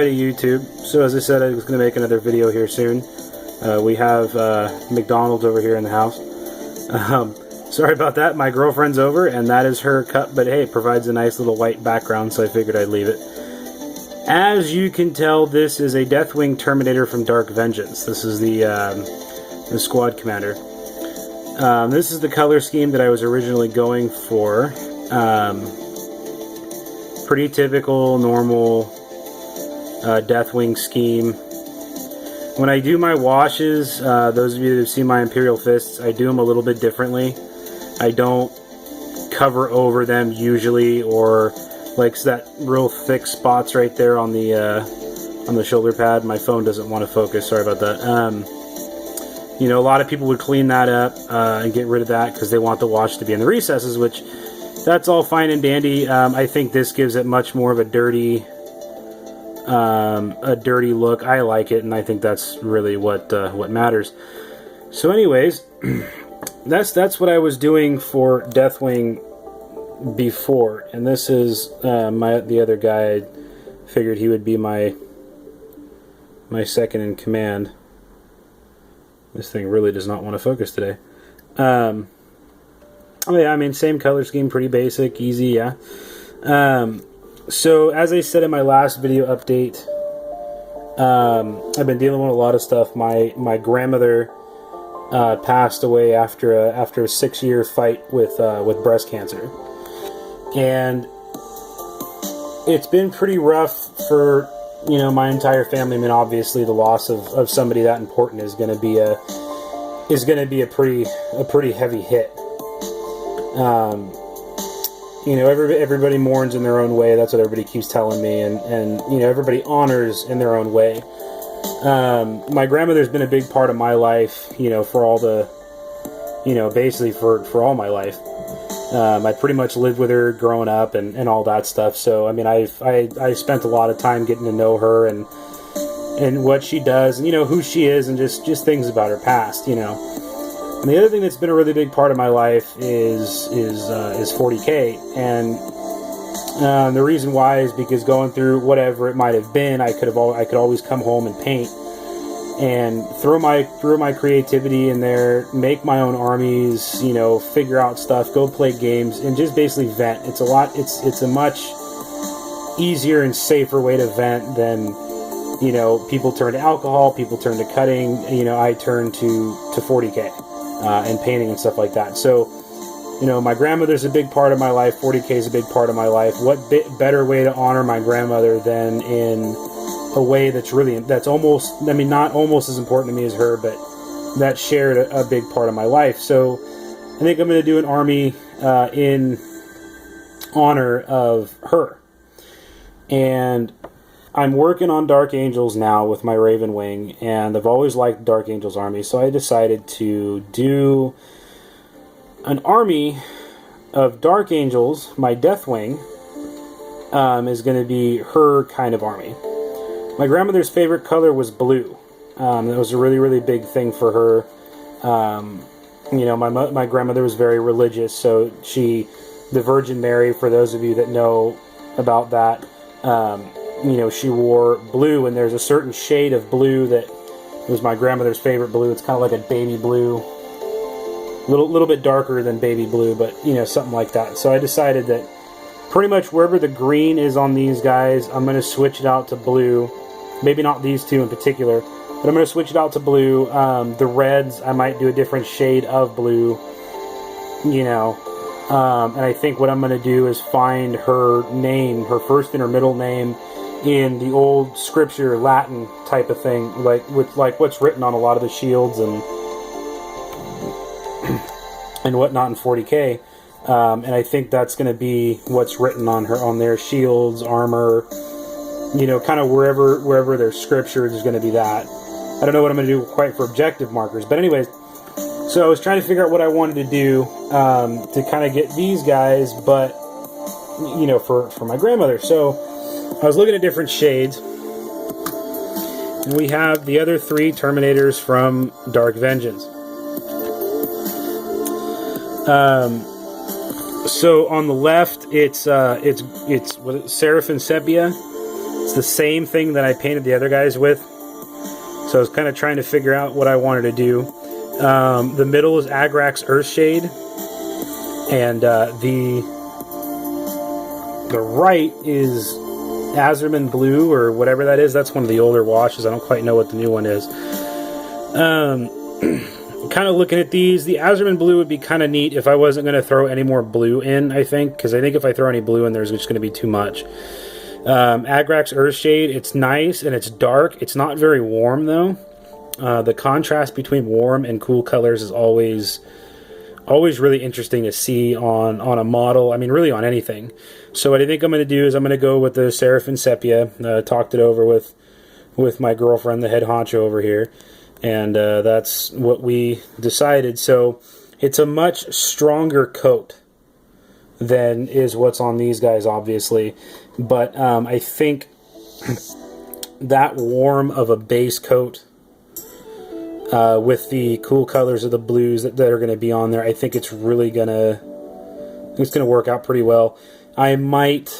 Alrighty, YouTube. So as I said, I was going to make another video here soon. We have McDonald's over here in the house. Sorry about that. My girlfriend's over, and that is her cup. But hey, it provides a nice little white background, so I figured I'd leave it. As you can tell, this is a Deathwing Terminator from Dark Vengeance. This is the squad commander. This is the color scheme that I was originally going for. Pretty typical, normal Deathwing scheme. When I do my washes, those of you that have seen my Imperial Fists, I do them a little bit differently. I don't cover over them usually, or like that real thick spots right there on the shoulder pad. My phone doesn't want to focus. Sorry about that. You know, a lot of people would clean that up and get rid of that because they want the wash to be in the recesses, which that's all fine and dandy. I think this gives it much more of a dirty look. I like it, and I think that's really what matters. So, anyways, that's what I was doing for Deathwing before, and this is the other guy. I figured he would be my second in command. This thing really does not want to focus today. Oh yeah, I mean, same color scheme, pretty basic, easy, yeah. So, as I said in my last video update, I've been dealing with a lot of stuff. My grandmother passed away after a 6-year fight with breast cancer, and it's been pretty rough for my entire family. I mean, obviously, the loss of somebody that important is going to be a pretty heavy hit. Everybody mourns in their own way. That's what everybody keeps telling me, and everybody honors in their own way. My grandmother's been a big part of my life, for all the, basically for all my life. I pretty much lived with her growing up and all that stuff. So, I mean, I spent a lot of time getting to know her and what she does, and who she is, and just things about her past, And the other thing that's been a really big part of my life is 40K, and the reason why is because going through whatever it might have been, I could always come home and paint and throw my creativity in there, make my own armies, figure out stuff, go play games, and just basically vent. It's a much easier and safer way to vent than people turn to alcohol, people turn to cutting. I turn to 40K. And painting and stuff like that. So, my grandmother's a big part of my life. 40K is a big part of my life. What better way to honor my grandmother than in a way that's almost, I mean, not almost as important to me as her, but that shared a big part of my life. So, I think I'm going to do an army in honor of her. And I'm working on Dark Angels now with my Raven Wing, and I've always liked Dark Angels army, so I decided to do an army of Dark Angels. My Deathwing is going to be her kind of army. My grandmother's favorite color was blue. That was a really, really big thing for her. My grandmother was very religious, so the Virgin Mary, for those of you that know about that, she wore blue, and there's a certain shade of blue that was my grandmother's favorite blue. It's kind of like a baby blue, little bit darker than baby blue, but something like that. So I decided that pretty much wherever the green is on these guys, I'm going to switch it out to blue. Maybe not these two in particular, but I'm going to switch it out to blue. The reds, I might do a different shade of blue, and I think what I'm going to do is find her name, her first and her middle name, in the old scripture Latin type of thing, like what's written on a lot of the shields and whatnot in 40K, and I think that's going to be what's written on their shields, armor, kind of wherever there's scripture is going to be that. I don't know what I'm going to do quite for objective markers, but anyways, so I was trying to figure out what I wanted to do to kind of get these guys, but for my grandmother. So I was looking at different shades, and we have the other 3 Terminators from Dark Vengeance. So on the left, it's Seraphim Sepia. It's the same thing that I painted the other guys with. So I was kind of trying to figure out what I wanted to do. The middle is Agrax Earthshade, and the right is Azurman Blue, or whatever that is. That's one of the older washes. I don't quite know what the new one is. Kind of looking at these, the Azurman Blue would be kind of neat if I wasn't going to throw any more blue in, I think, because I think if I throw any blue in, there's just going to be too much. Agrax Earthshade, it's nice and it's dark. It's not very warm though. The contrast between warm and cool colors is always really interesting to see on a model. I mean, really on anything. So what I think I'm going to do is I'm going to go with the Seraphim Sepia. Talked it over with my girlfriend, the head honcho over here, and that's what we decided. So it's a much stronger coat than is what's on these guys, obviously, but I think that warm of a base coat with the cool colors of the blues that are going to be on there, I think it's really gonna work out pretty well. I might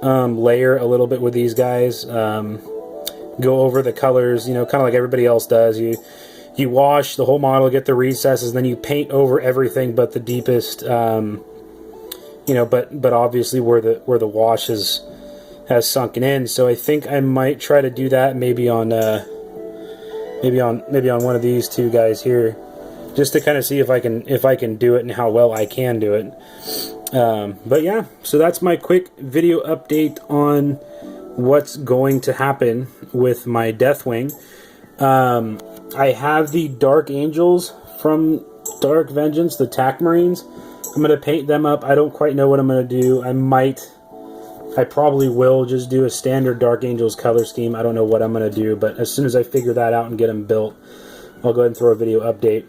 layer a little bit with these guys, go over the colors, you know, kind of like everybody else does. You wash the whole model, get the recesses, and then you paint over everything but the deepest. You know, but obviously where the wash has sunken in. So I think I might try to do that maybe on one of these two guys here, just to kind of see if I can do it and how well I can do it. But yeah, so that's my quick video update on what's going to happen with my Deathwing. I have the Dark Angels from Dark Vengeance, the Tac Marines. I'm going to paint them up. I don't quite know what I'm going to do. I probably will just do a standard Dark Angels color scheme. I don't know what I'm going to do, but as soon as I figure that out and get them built, I'll go ahead and throw a video update.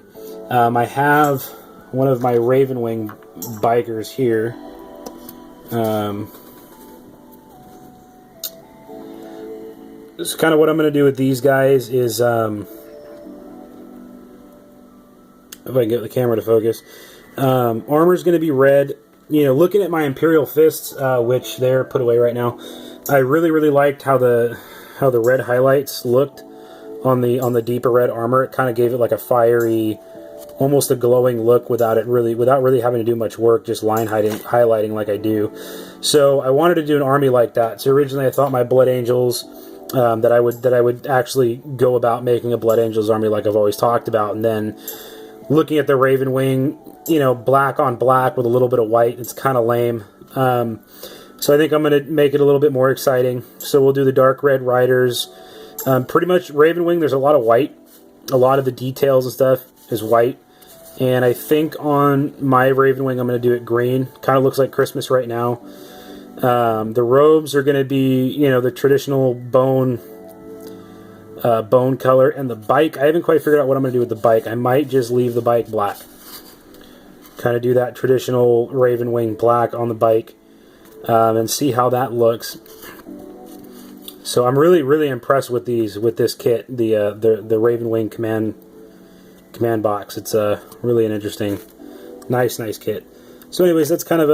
I have one of my Ravenwing bikers here. So kind of what I'm going to do with these guys is, if I can get the camera to focus, armor's going to be red. You know, looking at my Imperial Fists, which they're put away right now, I really liked how the red highlights looked on the deeper red armor. It kind of gave it like a fiery, almost a glowing look without really having to do much work, just line highlighting like I do. So I wanted to do an army like that. So originally I thought my Blood Angels, that I would actually go about making a Blood Angels army like I've always talked about, and then looking at the Ravenwing, you know, black on black with a little bit of white, it's kind of lame. So I think I'm going to make it a little bit more exciting. So we'll do the dark red riders. Pretty much Ravenwing, there's a lot of white. A lot of the details and stuff is white. And I think on my Ravenwing, I'm going to do it green. Kind of looks like Christmas right now. The robes are going to be, you know, the traditional bone color. And the bike, I haven't quite figured out what I'm going to do with the bike. I might just leave the bike black. Kind of do that traditional Ravenwing black on the bike, and see how that looks. So I'm really impressed with this kit, the Ravenwing command box. It's really an interesting, nice kit. So anyways, that's kind of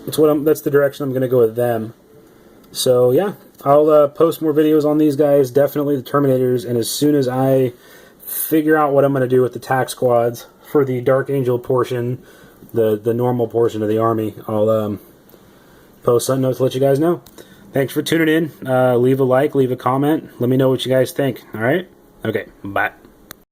that's the direction I'm going to go with them. So yeah, I'll post more videos on these guys, definitely the Terminators, and as soon as I figure out what I'm going to do with the tac squads for the Dark Angel portion, the normal portion of the army, I'll post something to let you guys know. Thanks for tuning in. Leave a like, leave a comment. Let me know what you guys think. All right? Okay, bye.